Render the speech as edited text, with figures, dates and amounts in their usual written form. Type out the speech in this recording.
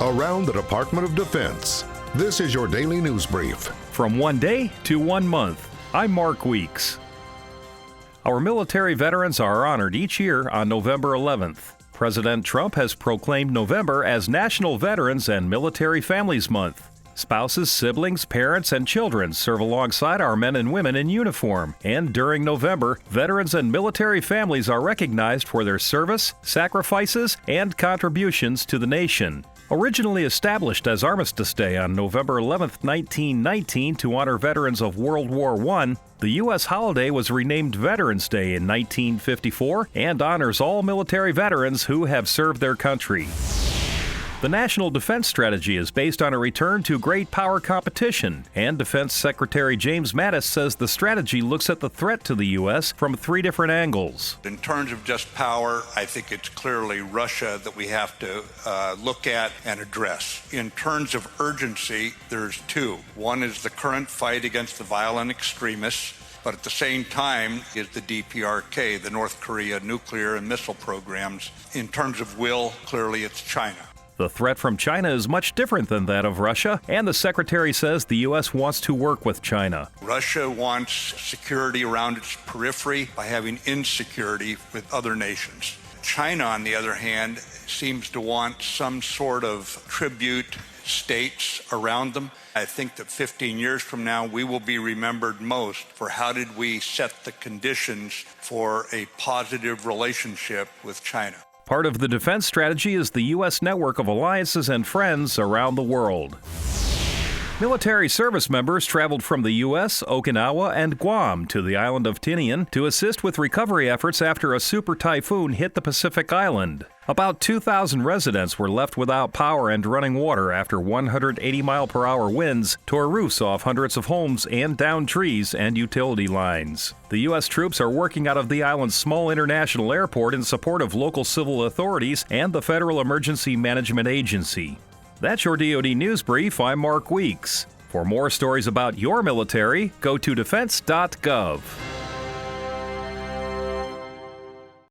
around the Department of Defense. This is your daily news brief. From one day to 1 month, I'm Mark Weeks. Our military veterans are honored each year on November 11th. President Trump has proclaimed November as National Veterans and Military Families Month. Spouses, siblings, parents, and children serve alongside our men and women in uniform. And during November, veterans and military families are recognized for their service, sacrifices, and contributions to the nation. Originally established as Armistice Day on November 11, 1919 to honor veterans of World War I, the U.S. holiday was renamed Veterans Day in 1954 and honors all military veterans who have served their country. The National Defense Strategy is based on a return to great power competition, and Defense Secretary James Mattis says the strategy looks at the threat to the U.S. from 3 different angles. In terms of just power, I think it's clearly Russia that we have to look at and address. In terms of urgency, there's 2. One is the current fight against the violent extremists, but at the same time is the DPRK, the North Korea nuclear and missile programs. In terms of will, clearly it's China. The threat from China is much different than that of Russia, and the Secretary says the U.S. wants to work with China. Russia wants security around its periphery by having insecurity with other nations. China, on the other hand, seems to want some sort of tribute states around them. I think that 15 years from now, we will be remembered most for how did we set the conditions for a positive relationship with China. Part of the defense strategy is the U.S. network of alliances and friends around the world. Military service members traveled from the U.S., Okinawa, and Guam to the island of Tinian to assist with recovery efforts after a super typhoon hit the Pacific island. About 2,000 residents were left without power and running water after 180-mile-per-hour winds tore roofs off hundreds of homes and downed trees and utility lines. The U.S. troops are working out of the island's small international airport in support of local civil authorities and the Federal Emergency Management Agency. That's your DoD News Brief. I'm Mark Weeks. For more stories about your military, go to defense.gov.